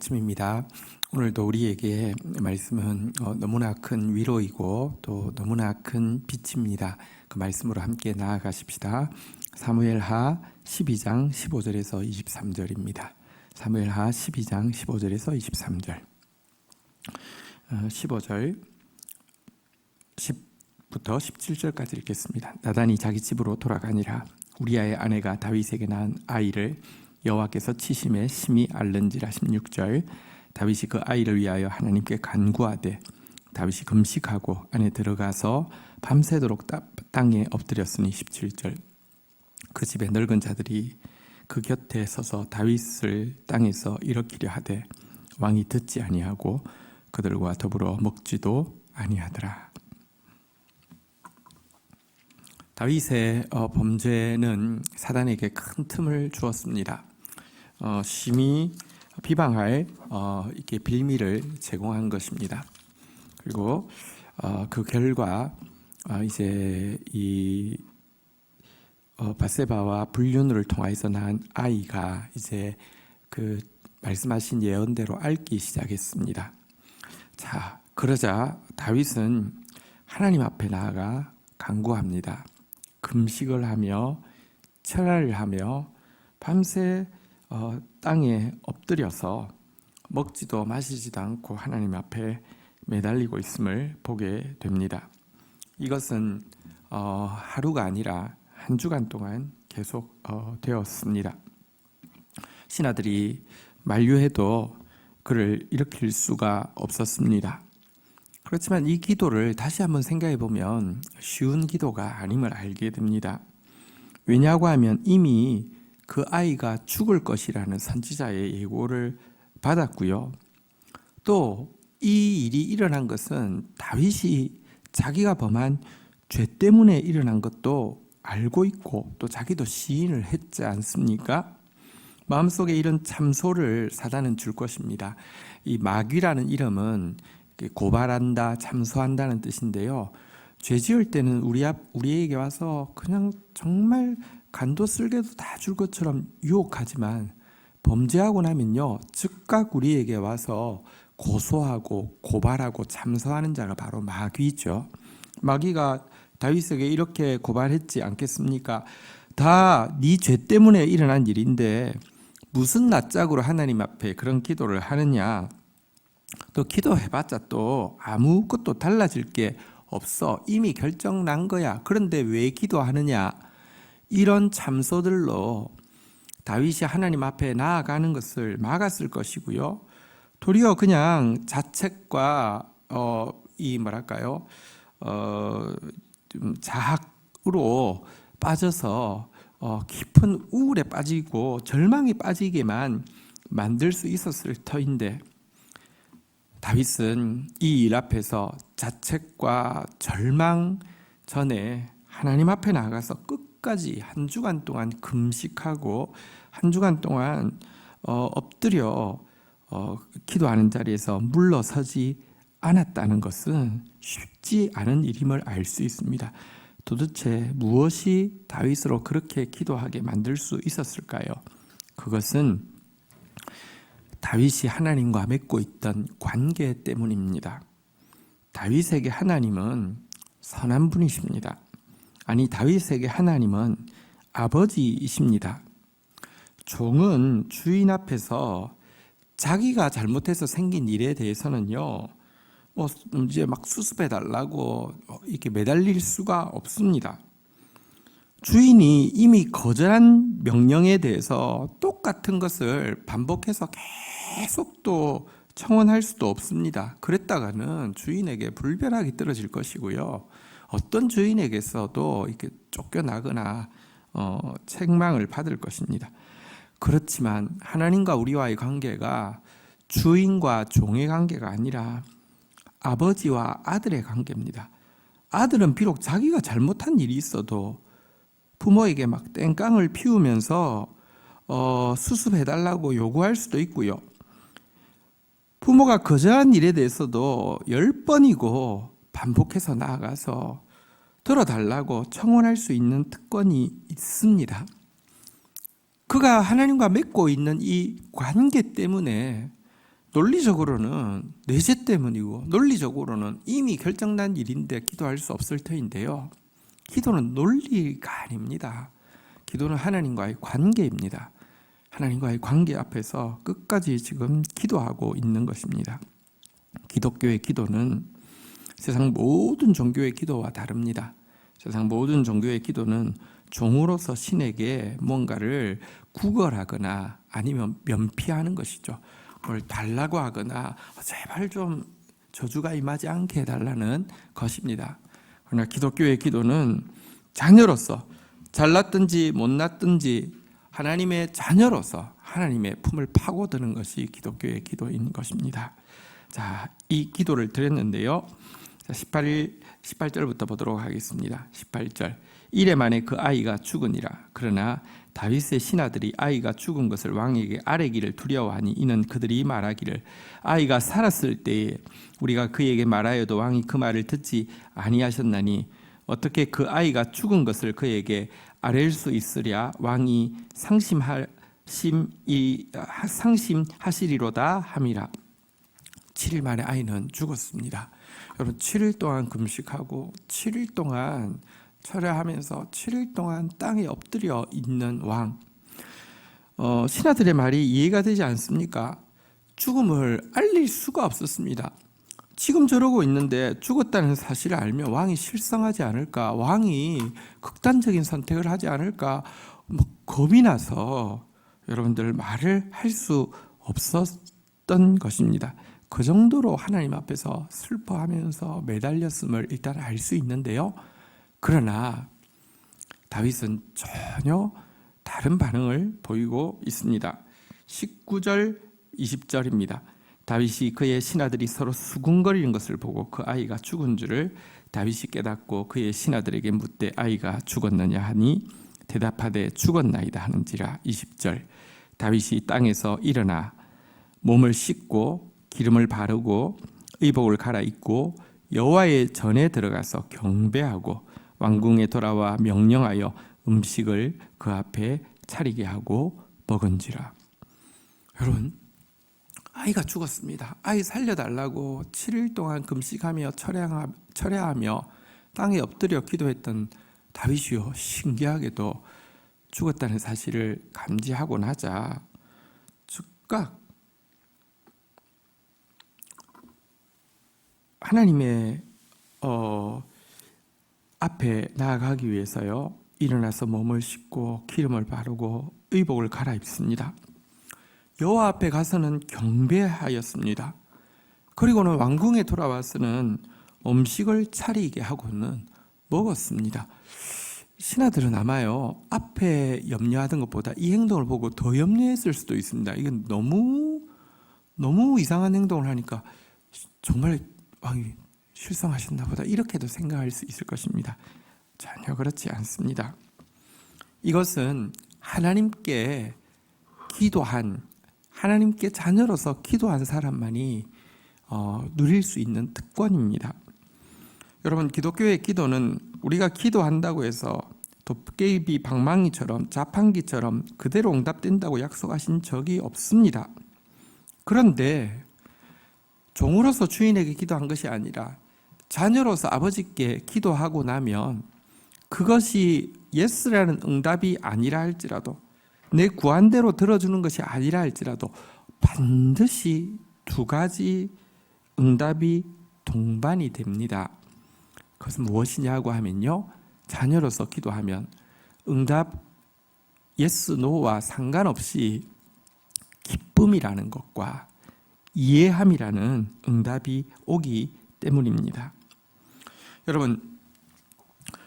아침입니다. 오늘도 우리에게 말씀은 너무나 큰 위로이고 또 너무나 큰 빛입니다. 그 말씀으로 함께 나아가십시다. 사무엘하 12장 15절에서 23절입니다. 사무엘하 12장 15절에서 23절 15절 10부터 17절까지 읽겠습니다. 나단이 자기 집으로 돌아가니라. 우리아의 아내가 다윗에게 낳은 아이를 여호와께서 치심에 심히 앓는지라. 16절 다윗이 그 아이를 위하여 하나님께 간구하되 다윗이 금식하고 안에 들어가서 밤새도록 땅에 엎드렸으니. 17절 그 집에 늙은 자들이 그 곁에 서서 다윗을 땅에서 일으키려 하되 왕이 듣지 아니하고 그들과 더불어 먹지도 아니하더라. 다윗의 범죄는 사단에게 큰 틈을 주었습니다. 심히 비방할 이렇게 빌미를 제공한 것입니다. 그리고 그 결과 이제 이 밧세바와 불륜을 통해서 낳은 아이가 이제 그 말씀하신 예언대로 앓기 시작했습니다. 자, 그러자 다윗은 하나님 앞에 나아가 간구합니다. 금식을 하며 철야를 하며 밤새 땅에 엎드려서 먹지도 마시지도 않고 하나님 앞에 매달리고 있음을 보게 됩니다. 이것은 하루가 아니라 한 주간 동안 계속 되었습니다. 신하들이 만류해도 그를 일으킬 수가 없었습니다. 그렇지만 이 기도를 다시 한번 생각해 보면 쉬운 기도가 아님을 알게 됩니다. 왜냐고 하면 이미 그 아이가 죽을 것이라는 선지자의 예고를 받았고요. 또 이 일이 일어난 것은 다윗이 자기가 범한 죄 때문에 일어난 것도 알고 있고 또 자기도 시인을 했지 않습니까? 마음속에 이런 참소를 사단은 줄 것입니다. 이 마귀라는 이름은 고발한다, 참소한다는 뜻인데요. 죄 지을 때는 우리에게 와서 그냥 정말 간도 쓸개도 다 줄 것처럼 유혹하지만 범죄하고 나면요, 즉각 우리에게 와서 고소하고 고발하고 참소하는 자가 바로 마귀죠. 마귀가 다윗에게 이렇게 고발했지 않겠습니까? 다 네 죄 때문에 일어난 일인데 무슨 낯짝으로 하나님 앞에 그런 기도를 하느냐? 또 기도해봤자 또 아무것도 달라질 게 없어. 이미 결정 난 거야. 그런데 왜 기도하느냐? 이런 참소들로 다윗이 하나님 앞에 나아가는 것을 막았을 것이고요. 도리어 그냥 자책과 좀 자학으로 빠져서 깊은 우울에 빠지고 절망에 빠지게만 만들 수 있었을 터인데 다윗은 이 일 앞에서 자책과 절망 전에 하나님 앞에 나가서 끝까지 한 주간 동안 금식하고 한 주간 동안 엎드려 기도하는 자리에서 물러서지 않았다는 것은 쉽지 않은 일임을 알 수 있습니다. 도대체 무엇이 다윗으로 그렇게 기도하게 만들 수 있었을까요? 그것은 다윗이 하나님과 맺고 있던 관계 때문입니다. 다윗에게 하나님은 선한 분이십니다. 아니, 다윗에게 하나님은 아버지이십니다. 종은 주인 앞에서 자기가 잘못해서 생긴 일에 대해서는요, 이제 막 수습해달라고 이렇게 매달릴 수가 없습니다. 주인이 이미 거절한 명령에 대해서 똑같은 것을 반복해서 계속 또 청원할 수도 없습니다. 그랬다가는 주인에게 불편하게 떨어질 것이고요. 어떤 주인에게서도 이렇게 쫓겨나거나 책망을 받을 것입니다. 그렇지만 하나님과 우리와의 관계가 주인과 종의 관계가 아니라 아버지와 아들의 관계입니다. 아들은 비록 자기가 잘못한 일이 있어도 부모에게 막 땡깡을 피우면서 수습해달라고 요구할 수도 있고요. 부모가 거절한 일에 대해서도 10번이고 반복해서 나아가서 들어달라고 청원할 수 있는 특권이 있습니다. 그가 하나님과 맺고 있는 이 관계 때문에 논리적으로는 내 죄 때문이고 논리적으로는 이미 결정난 일인데 기도할 수 없을 터인데요. 기도는 논리가 아닙니다. 기도는 하나님과의 관계입니다. 하나님과의 관계 앞에서 끝까지 지금 기도하고 있는 것입니다. 기독교의 기도는 세상 모든 종교의 기도와 다릅니다. 세상 모든 종교의 기도는 종으로서 신에게 뭔가를 구걸하거나 아니면 면피하는 것이죠. 뭘 달라고 하거나 제발 좀 저주가 임하지 않게 해달라는 것입니다. 그러나 기독교의 기도는 자녀로서 잘났든지 못났든지 하나님의 자녀로서 하나님의 품을 파고드는 것이 기독교의 기도인 것입니다. 자, 이 기도를 드렸는데요. 18절부터 보도록 하겠습니다. 18절. 이래 만에 그 아이가 죽으니라. 그러나 다윗의 신하들이 아이가 죽은 것을 왕에게 아뢰기를 두려워하니 이는 그들이 말하기를 아이가 살았을 때에 우리가 그에게 말하여도 왕이 그 말을 듣지 아니하셨나니 어떻게 그 아이가 죽은 것을 그에게 아뢰일 수 있으랴. 왕이 상심하시리로다 함이라. 7일 만에 아이는 죽었습니다. 여러분 7일 동안 금식하고 7일 동안 철야하면서 7일 동안 땅에 엎드려 있는 왕. 신하들의 말이 이해가 되지 않습니까? 죽음을 알릴 수가 없었습니다. 지금 저러고 있는데 죽었다는 사실을 알면 왕이 실성하지 않을까? 왕이 극단적인 선택을 하지 않을까? 겁이 나서 여러분들 말을 할 수 없었던 것입니다. 그 정도로 하나님 앞에서 슬퍼하면서 매달렸음을 일단 알 수 있는데요. 그러나 다윗은 전혀 다른 반응을 보이고 있습니다. 19절, 20절입니다. 다윗이 그의 신하들이 서로 수군거리는 것을 보고 그 아이가 죽은 줄을 다윗이 깨닫고 그의 신하들에게 묻되 아이가 죽었느냐 하니 대답하되 죽었나이다 하는지라. 20절. 다윗이 땅에서 일어나 몸을 씻고 기름을 바르고 의복을 갈아입고 여호와의 전에 들어가서 경배하고 왕궁에 돌아와 명령하여 음식을 그 앞에 차리게 하고 먹은지라. 여러분, 아이가 죽었습니다. 아이 살려달라고 7일 동안 금식하며 철야하며 땅에 엎드려 기도했던 다윗이요, 신기하게도 죽었다는 사실을 감지하고 나자 즉각 하나님의 앞에 나아가기 위해서요, 일어나서 몸을 씻고 기름을 바르고 의복을 갈아입습니다. 여호와 앞에 가서는 경배하였습니다. 그리고는 왕궁에 돌아와서는 음식을 차리게 하고는 먹었습니다. 신하들은 아마요, 앞에 염려하던 것보다 이 행동을 보고 더 염려했을 수도 있습니다. 이건 너무 이상한 행동을 하니까 정말 왕이 실성하셨나 보다, 이렇게도 생각할 수 있을 것입니다. 전혀 그렇지 않습니다. 이것은 하나님께 자녀로서 기도한 사람만이 누릴 수 있는 특권입니다. 여러분, 기독교의 기도는 우리가 기도한다고 해서 도깨비 방망이처럼 자판기처럼 그대로 응답된다고 약속하신 적이 없습니다. 그런데 종으로서 주인에게 기도한 것이 아니라 자녀로서 아버지께 기도하고 나면 그것이 예스라는 응답이 아니라 할지라도, 내 구한대로 들어주는 것이 아니라 할지라도 반드시 두 가지 응답이 동반이 됩니다. 그것은 무엇이냐고 하면요, 자녀로서 기도하면 응답 예스, 노와 상관없이 기쁨이라는 것과 이해함이라는 응답이 오기 때문입니다. 여러분,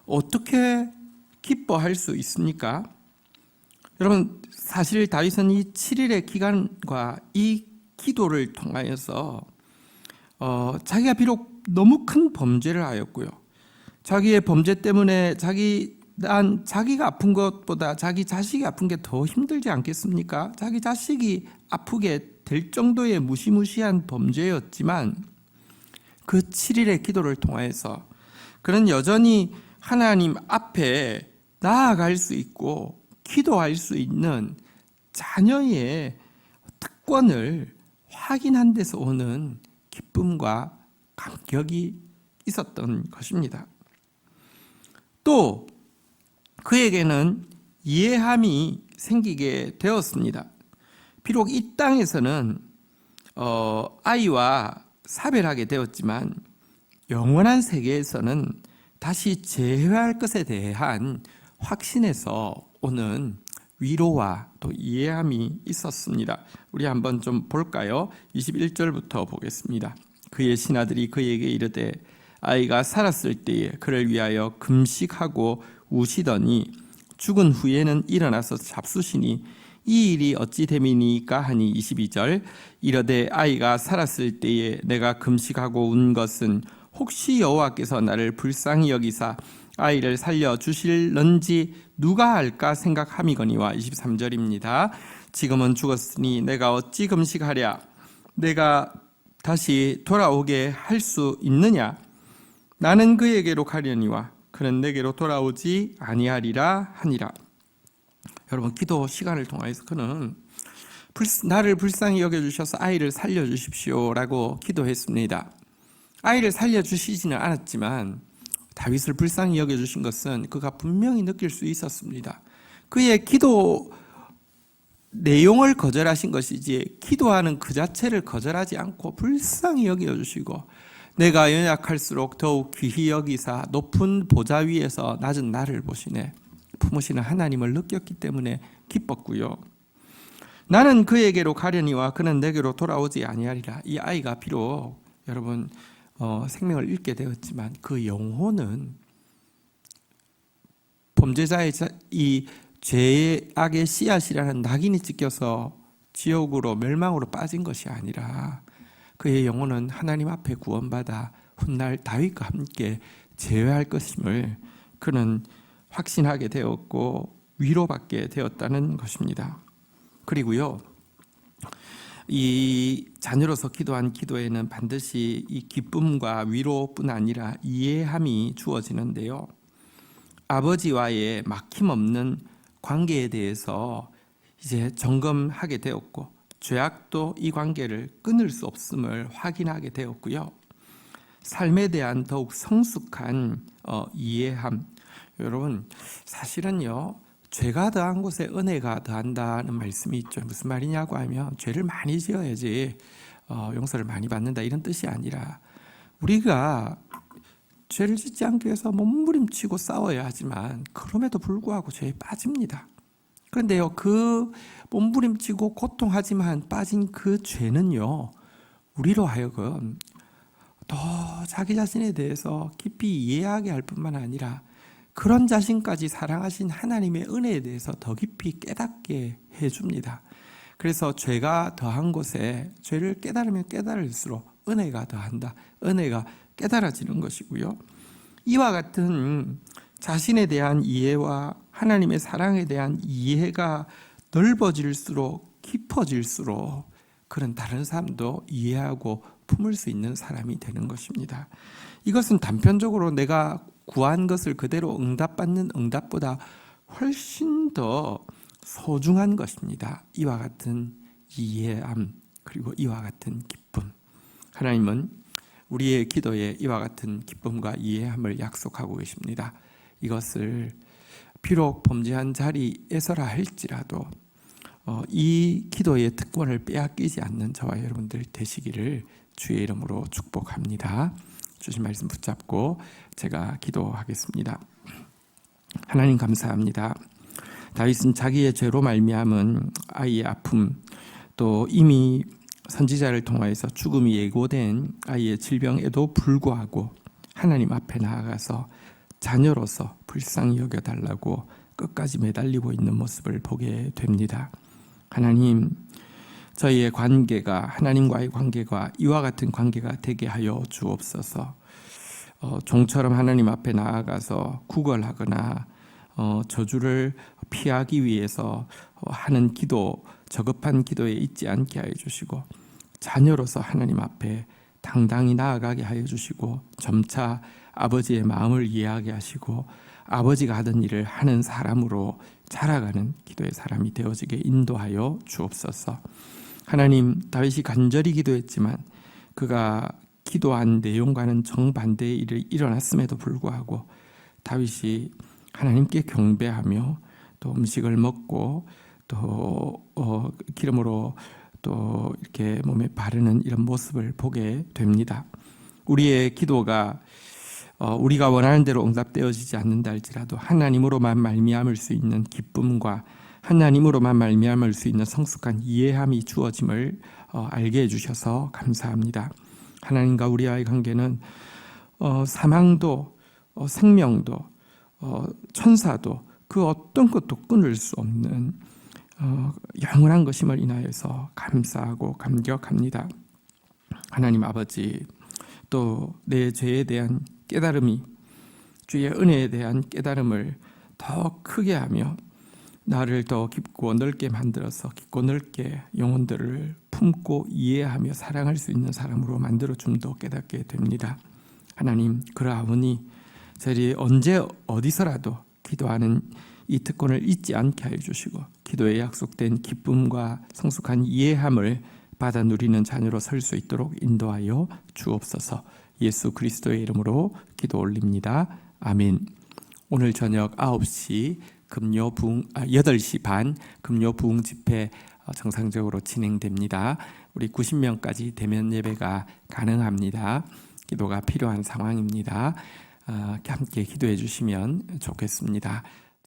어떻게 기뻐할 수 있습니까? 여러분, 사실 다윗은 이 7일의 기간과 이 기도를 통하여서 자기가 비록 너무 큰 범죄를 하였고요, 자기의 범죄 때문에 자기가 아픈 것보다 자기 자식이 아픈 게 더 힘들지 않겠습니까? 자기 자식이 아프게 될 정도의 무시무시한 범죄였지만 그 7일의 기도를 통해서 그는 여전히 하나님 앞에 나아갈 수 있고 기도할 수 있는 자녀의 특권을 확인한 데서 오는 기쁨과 감격이 있었던 것입니다. 또 그에게는 이해함이 생기게 되었습니다. 비록 이 땅에서는 아이와 사별하게 되었지만 영원한 세계에서는 다시 재회할 것에 대한 확신에서 오는 위로와 또 이해함이 있었습니다. 우리 한번 좀 볼까요? 21절부터 보겠습니다. 그의 신하들이 그에게 이르되 아이가 살았을 때에 그를 위하여 금식하고 우시더니 죽은 후에는 일어나서 잡수시니 이 일이 어찌 됨이니까 하니 22절 이르되 아이가 살았을 때에 내가 금식하고 운 것은 혹시 여호와께서 나를 불쌍히 여기사 아이를 살려주실런지 누가 알까 생각함이거니와 23절입니다. 지금은 죽었으니 내가 어찌 금식하랴 내가 다시 돌아오게 할 수 있느냐 나는 그에게로 가려니와 그는 내게로 돌아오지 아니하리라 하니라. 여러분 기도 시간을 통해서 그는 나를 불쌍히 여겨주셔서 아이를 살려주십시오라고 기도했습니다. 아이를 살려주시지는 않았지만 다윗을 불쌍히 여겨주신 것은 그가 분명히 느낄 수 있었습니다. 그의 기도 내용을 거절하신 것이지 기도하는 그 자체를 거절하지 않고 불쌍히 여겨주시고 내가 연약할수록 더욱 귀히 여기사 높은 보좌 위에서 낮은 나를 보시네 품으시는 하나님을 느꼈기 때문에 기뻤고요. 나는 그에게로 가려니와 그는 내게로 돌아오지 아니하리라. 이 아이가 비록 여러분 생명을 잃게 되었지만 그 영혼은 범죄자의 이 죄의 악의 씨앗이라는 낙인이 찍혀서 지옥으로 멸망으로 빠진 것이 아니라 그의 영혼은 하나님 앞에 구원받아 훗날 다윗과 함께 재회할 것임을 그는 확신하게 되었고 위로받게 되었다는 것입니다. 그리고요, 이 자녀로서 기도한 기도에는 반드시 이 기쁨과 위로뿐 아니라 이해함이 주어지는데요. 아버지와의 막힘없는 관계에 대해서 이제 점검하게 되었고 죄악도 이 관계를 끊을 수 없음을 확인하게 되었고요. 삶에 대한 더욱 성숙한 이해함. 여러분 사실은요 죄가 더한 곳에 은혜가 더한다는 말씀이 있죠. 무슨 말이냐고 하면 죄를 많이 지어야지 용서를 많이 받는다 이런 뜻이 아니라 우리가 죄를 짓지 않기 위해서 몸부림치고 싸워야 하지만 그럼에도 불구하고 죄에 빠집니다. 그런데요 그 몸부림치고 고통하지만 빠진 그 죄는요 우리로 하여금 더 자기 자신에 대해서 깊이 이해하게 할 뿐만 아니라 그런 자신까지 사랑하신 하나님의 은혜에 대해서 더 깊이 깨닫게 해줍니다. 그래서 죄가 더한 곳에 죄를 깨달으면 깨달을수록 은혜가 더한다. 은혜가 깨달아지는 것이고요. 이와 같은 자신에 대한 이해와 하나님의 사랑에 대한 이해가 넓어질수록 깊어질수록 그런 다른 사람도 이해하고 품을 수 있는 사람이 되는 것입니다. 이것은 단편적으로 내가 구한 것을 그대로 응답받는 응답보다 훨씬 더 소중한 것입니다. 이와 같은 이해함 그리고 이와 같은 기쁨. 하나님은 우리의 기도에 이와 같은 기쁨과 이해함을 약속하고 계십니다. 이것을 비록 범죄한 자리에서라 할지라도 이 기도의 특권을 빼앗기지 않는 저와 여러분들 되시기를 주의 이름으로 축복합니다. 주신 말씀 붙잡고 제가 기도하겠습니다. 하나님 감사합니다. 다윗은 자기의 죄로 말미암은 아이의 아픔 또 이미 선지자를 통하여서 죽음이 예고된 아이의 질병에도 불구하고 하나님 앞에 나아가서 자녀로서 불쌍히 여겨달라고 끝까지 매달리고 있는 모습을 보게 됩니다. 하나님, 저희의 관계가 하나님과의 관계가 이와 같은 관계가 되게 하여 주옵소서. 종처럼 하나님 앞에 나아가서 구걸하거나 저주를 피하기 위해서 하는 기도, 저급한 기도에 있지 않게 하여 주시고 자녀로서 하나님 앞에 당당히 나아가게 하여 주시고 점차 아버지의 마음을 이해하게 하시고 아버지가 하던 일을 하는 사람으로 자라가는 기도의 사람이 되어지게 인도하여 주옵소서. 하나님, 다윗이 간절히 기도했지만 그가 기도한 내용과는 정반대의 일이 일어났음에도 불구하고 다윗이 하나님께 경배하며 또 음식을 먹고 또 기름으로 또 이렇게 몸에 바르는 이런 모습을 보게 됩니다. 우리의 기도가 우리가 원하는 대로 응답되어지지 않는다 할지라도 하나님으로만 말미암을 수 있는 기쁨과 하나님으로만 말미암을 수 있는 성숙한 이해함이 주어짐을 알게 해주셔서 감사합니다. 하나님과 우리와의 관계는 사망도 생명도 천사도 그 어떤 것도 끊을 수 없는 영원한 것임을 인하여서 감사하고 감격합니다. 하나님 아버지, 또 내 죄에 대한 깨달음이 주의 은혜에 대한 깨달음을 더 크게 하며 나를 더 깊고 넓게 만들어서 깊고 넓게 영혼들을 품고 이해하며 사랑할 수 있는 사람으로 만들어 줌도 깨닫게 됩니다. 하나님, 그러하오니 저희 언제 어디서라도 기도하는 이 특권을 잊지 않게 하여 주시고 기도에 약속된 기쁨과 성숙한 이해함을 받아 누리는 자녀로 설 수 있도록 인도하여 주옵소서. 예수 그리스도의 이름으로 기도 올립니다. 아멘. 오늘 저녁 9시 8시 반 금요 부흥 집회 정상적으로 진행됩니다. 우리 90명까지 대면 예배가 가능합니다. 기도가 필요한 상황입니다. 함께 기도해 주시면 좋겠습니다.